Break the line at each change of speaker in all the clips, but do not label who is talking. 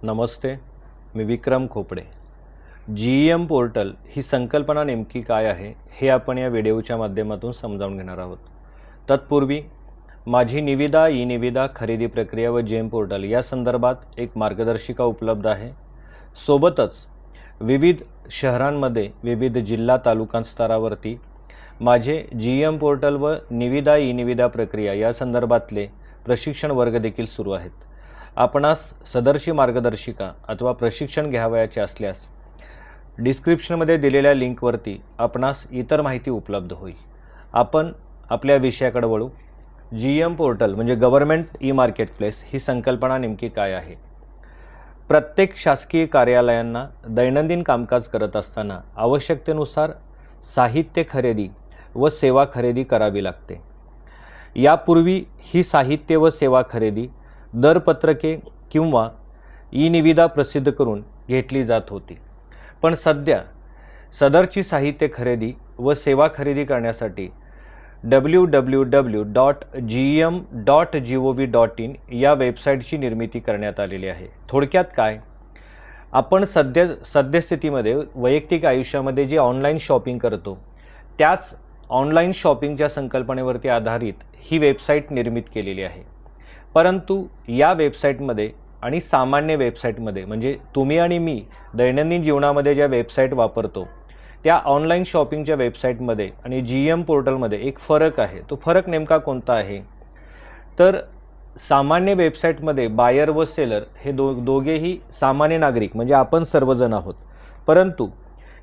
नमस्ते, मी विक्रम Khopde. GEM portal ही संकल्पना नेमकी काय आहे हे आपण या व्हिडिओच्या माध्यमातून समजावून घेणार आहोत. तत्पूर्वी माझी निविदा ई निविदा खरेदी प्रक्रिया व GEM पोर्टल या संदर्भात एक मार्गदर्शिका उपलब्ध आहे. सोबतच विविध शहरांमध्ये विविध जिल्हा तालुका स्तरावरती माझे GEM पोर्टल व निविदा ई निविदा प्रक्रिया या संदर्भातले प्रशिक्षण वर्ग देखील सुरू आहेत. आपणास सदरची मार्गदर्शिका अथवा प्रशिक्षण घ्यावयाचे असल्यास डिस्क्रिप्शनमध्ये दिलेल्या लिंकवरती आपणास इतर माहिती उपलब्ध होईल. आपण आपल्या विषयाकडे वळू. GEM पोर्टल म्हणजे गव्हर्नमेंट ई मार्केटप्लेस ही संकल्पना नेमकी काय आहे? प्रत्येक शासकीय कार्यालयांना दैनंदिन कामकाज करत असताना आवश्यकतेनुसार साहित्य खरेदी व सेवा खरेदी करावी लागते. यापूर्वी ही साहित्य व सेवा खरेदी दरपत्रके किंवा ई निविदा प्रसिद्ध करून घेतली जात होती. पण सध्या सदरची साहित्य खरेदी व सेवा खरेदी करण्यासाठी www.gem.gov.in या वेबसाईटची निर्मिती करण्यात आलेली आहे. थोडक्यात काय, आपण सद्यस्थितीमध्ये वैयक्तिक आयुष्यामध्ये जे ऑनलाईन शॉपिंग करतो त्याच ऑनलाईन शॉपिंगच्या संकल्पनेवरती आधारित ही वेबसाईट निर्मित केलेली आहे. परंतु या वेबसाईटमध्ये आणि सामान्य वेबसाईटमध्ये म्हणजे तुम्ही आणि मी दैनंदिन जीवनामध्ये ज्या वेबसाईट वापरतो त्या ऑनलाईन शॉपिंगच्या वेबसाईटमध्ये आणि GEM पोर्टलमध्ये एक फरक आहे. तो फरक नेमका कोणता आहे? तर सामान्य वेबसाईटमध्ये बायर व सेलर हे दोघेही सामान्य नागरिक म्हणजे आपण सर्वजण आहोत. परंतु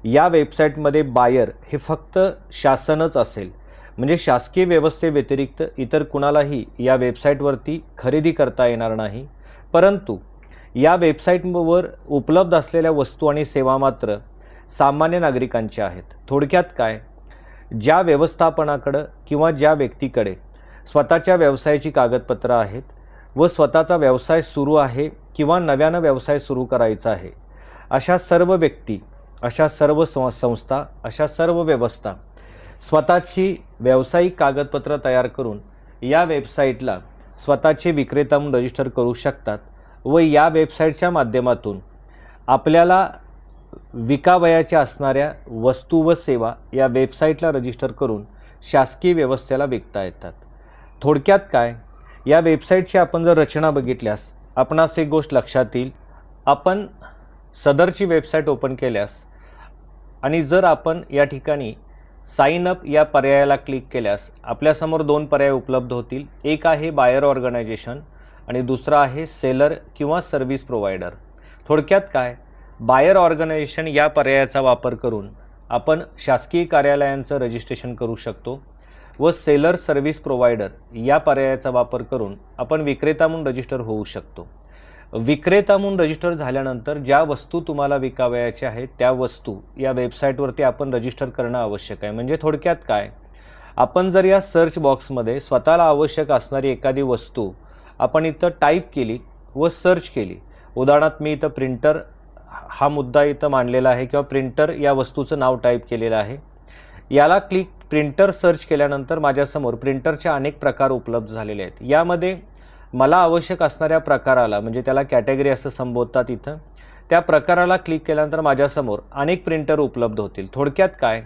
या वेबसाईटमध्ये बायर हे फक्त शासनच असेल, म्हणजे शासकीय व्यवस्थेव्यतिरिक्त इतर कुणालाही या वेबसाईटवरती खरेदी करता येणार नाही. परंतु या वेबसाईटवर उपलब्ध असलेल्या वस्तू आणि सेवा मात्र सामान्य नागरिकांच्या आहेत. थोडक्यात काय, ज्या व्यवस्थापनाकडं किंवा ज्या व्यक्तीकडे स्वतःच्या व्यवसायाची कागदपत्रं आहेत व स्वतःचा व्यवसाय सुरू आहे किंवा नव्यानं व्यवसाय सुरू करायचा आहे, अशा सर्व व्यक्ती, अशा सर्व संस्था, अशा सर्व व्यवस्था स्वतःची व्यावसायिक कागदपत्र तयार करून या वेबसाईटला स्वतःचे विक्रेता म्हणून रजिस्टर करू शकतात व या वेबसाईटच्या माध्यमातून आपल्याला विकावयाच्या असणाऱ्या वस्तू व सेवा या वेबसाईटला रजिस्टर करून शासकीय व्यवस्थेला विकता येतात. थोडक्यात काय, या वेबसाईटची आपण जर रचना बघितल्यास आपणास एक गोष्ट लक्षात येईल. आपण सदरची वेबसाईट ओपन केल्यास आणि जर आपण या ठिकाणी साइन अप या पर्यायाला क्लिक केल्यास आपल्यासमोर दोन पर्याय उपलब्ध होतील. एक आहे बायर ऑर्गनायझेशन आणि दुसरा आहे सेलर किंवा सर्व्हिस प्रोव्हायडर. थोडक्यात काय, बायर ऑर्गनायझेशन या पर्यायाचा वापर करून आपण शासकीय कार्यालयांचं रजिस्ट्रेशन करू शकतो व सेलर सर्व्हिस प्रोव्हायडर या पर्यायाचा वापर करून आपण विक्रेता म्हणून रजिस्टर होऊ शकतो. विक्रेता म्हणून रजिस्टर झाल्यानंतर ज्या वस्तू तुम्हाला विकावयाच्या आहेत त्या वस्तू या वेबसाईटवरती आपण रजिस्टर करणं आवश्यक आहे. म्हणजे थोडक्यात काय, आपण जर या सर्च बॉक्समध्ये स्वतःला आवश्यक असणारी एखादी वस्तू आपण इथं टाईप केली व सर्च केली, उदाहरणार्थ मी इथं प्रिंटर हा मुद्दा इथं मांडलेला आहे किंवा प्रिंटर या वस्तूचं नाव टाईप केलेलं आहे, याला क्लिक प्रिंटर सर्च केल्यानंतर माझ्यासमोर प्रिंटरचे अनेक प्रकार उपलब्ध झालेले आहेत. यामध्ये मला आवश्यक असणाऱ्या प्रकाराला म्हणजे त्याला कॅटेगरी असं संबोधतात, इथं त्या प्रकाराला क्लिक केल्यानंतर माझ्यासमोर अनेक प्रिंटर उपलब्ध होतील. थोडक्यात काय,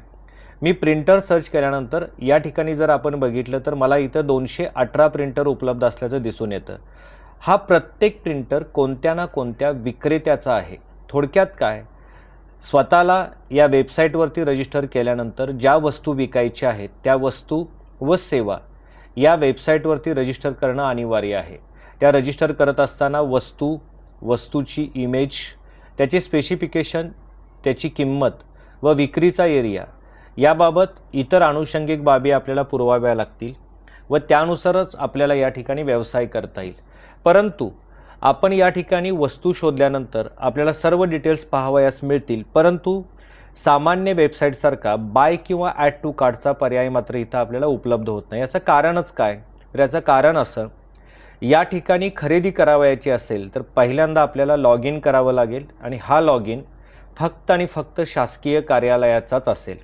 मी प्रिंटर सर्च केल्यानंतर या ठिकाणी जर आपण बघितलं तर मला इथं 218 प्रिंटर उपलब्ध असल्याचं दिसून येतं. हा प्रत्येक प्रिंटर कोणत्या ना कोणत्या विक्रेत्याचा आहे. थोडक्यात काय, स्वतःला या वेबसाईटवरती रजिस्टर केल्यानंतर ज्या वस्तू विकायच्या आहेत त्या वस्तू व सेवा या वेबसाईटवरती रजिस्टर करणं अनिवार्य आहे. त्या रजिस्टर करत असताना वस्तूची इमेज, त्याचे स्पेसिफिकेशन, त्याची किंमत व विक्रीचा एरिया याबाबत इतर अनुषंगिक बाबी आपल्याला पुरवाव्या लागतील व त्यानुसारच आपल्याला या ठिकाणी व्यवसाय करता येईल. परंतु आपण या ठिकाणी वस्तू शोधल्यानंतर आपल्याला सर्व डिटेल्स पाहावयास मिळतील, परंतु सामान्य वेबसाईटसारखा बाय किंवा ॲड टू कार्टचा पर्याय मात्र इथं आपल्याला उपलब्ध होत नाही. याचं कारणच काय? तर याचं कारण असं, या ठिकाणी खरेदी करावयाची असेल तर पहिल्यांदा आपल्याला लॉग इन करावं लागेल आणि हा लॉग इन फक्त आणि फक्त शासकीय कार्यालयाचाच असेल.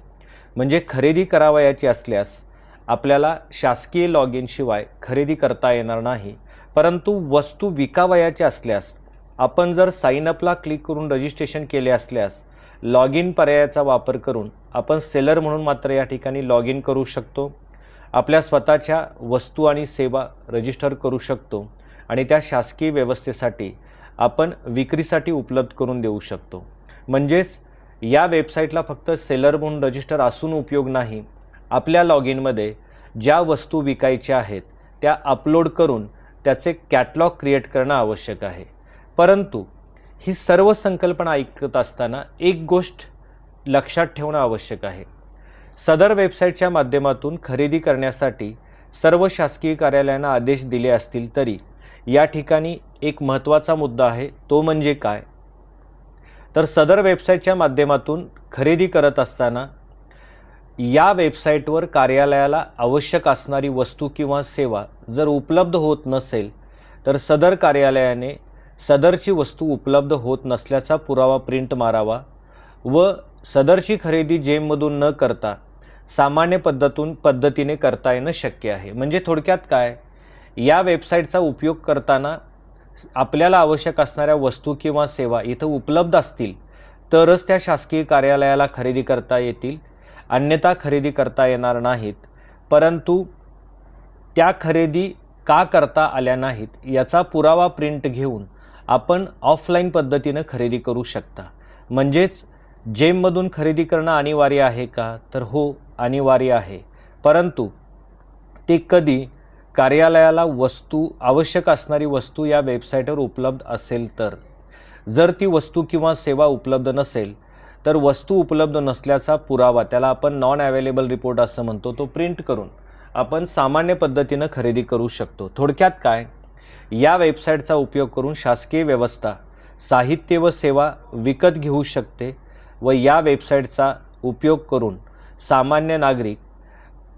म्हणजे खरेदी करावयाची असल्यास आपल्याला शासकीय लॉग इन शिवाय खरेदी करता येणार नाही. परंतु वस्तू विकावयाच्या असल्यास आपण जर साइन अपला क्लिक करून रजिस्ट्रेशन केले असल्यास लॉग इन पर्यायाचा वापर करून आपण सेलर म्हणून मात्र या ठिकाणी लॉग इन करू शकतो, आपल्या स्वतःच्या वस्तू आणि सेवा रजिस्टर करू शकतो आणि त्या शासकीय व्यवस्थेसाठी आपण विक्रीसाठी उपलब्ध करून देऊ शकतो। म्हणजेच या वेबसाईटला फक्त सेलर म्हणून रजिस्टर असून उपयोग नाही, आपल्या लॉग इनमध्ये ज्या वस्तू विकायच्या आहेत त्या अपलोड करून त्याचे कॅटलॉग क्रिएट करणं आवश्यक आहे। परंतु ही सर्व संकल्पना ऐकत असताना एक गोष्ट लक्षात ठेवणं आवश्यक आहे। सदर वेबसाईटच्या माध्यमातून खरेदी करण्यासाठी सर्व शासकीय कार्यालयांना आदेश दिले असतील तरी या ठिकाणी एक महत्त्वाचा मुद्दा आहे, तो म्हणजे काय, तर सदर वेबसाईटच्या माध्यमातून खरेदी करत असताना या वेबसाईटवर कार्यालयाला आवश्यक असणारी वस्तू किंवा सेवा जर उपलब्ध होत नसेल तर सदर कार्यालयाने सदरची वस्तू उपलब्ध होत नसल्याचा पुरावा प्रिंट मारावा व सदरची खरेदी जेममधून न करता सामान्य पद्धतीने करता येणं शक्य आहे। म्हणजे थोडक्यात काय, या वेबसाईटचा उपयोग करताना आपल्याला आवश्यक असणाऱ्या वस्तू किंवा सेवा इथं उपलब्ध असतील तरच त्या शासकीय कार्यालयाला खरेदी करता येतील, अन्यथा खरेदी करता येणार नाहीत। परंतु त्या खरेदी का करता आल्या नाहीत याचा पुरावा प्रिंट घेऊन आपण ऑफलाईन पद्धतीने खरेदी करू शकता। म्हणजेच जेममधून खरेदी करणं अनिवार्य आहे का, तर हो अनिवार्य आहे, परंतु ते कधी कार्यालयाला वस्तू आवश्यक असणारी वस्तू या वेबसाईटवर उपलब्ध असेल तर। जर ती वस्तू किंवा सेवा उपलब्ध नसेल तर वस्तू उपलब्ध नसल्याचा पुरावा, त्याला आपण नॉन अवेलेबल रिपोर्ट असं म्हणतो, तो प्रिंट करून आपण सामान्य पद्धतीने खरेदी करू शकतो। थोडक्यात काय, या वेबसाईटचा उपयोग करून शासकीय व्यवस्था साहित्य व सेवा विकत घेऊ शकते व या वेबसाईटचा उपयोग करून सामान्य नागरिक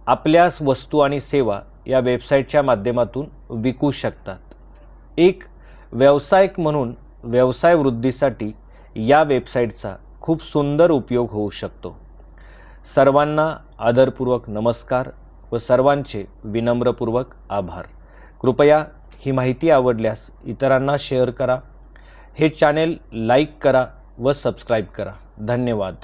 आपल्या वस्तू आणि सेवा या वेबसाईटच्या माध्यमातून विकू शकतात। एक व्यावसायिक म्हणून व्यवसाय वृद्धीसाठी या वेबसाईटचा खूप सुंदर उपयोग होऊ शकतो। सर्वांना आदरपूर्वक नमस्कार व सर्वांचे विनम्रपूर्वक आभार। कृपया ही माहिती आवडल्यास इतरांना शेअर करा, हे चॅनेल लाईक करा व सबस्क्राईब करा। धन्यवाद।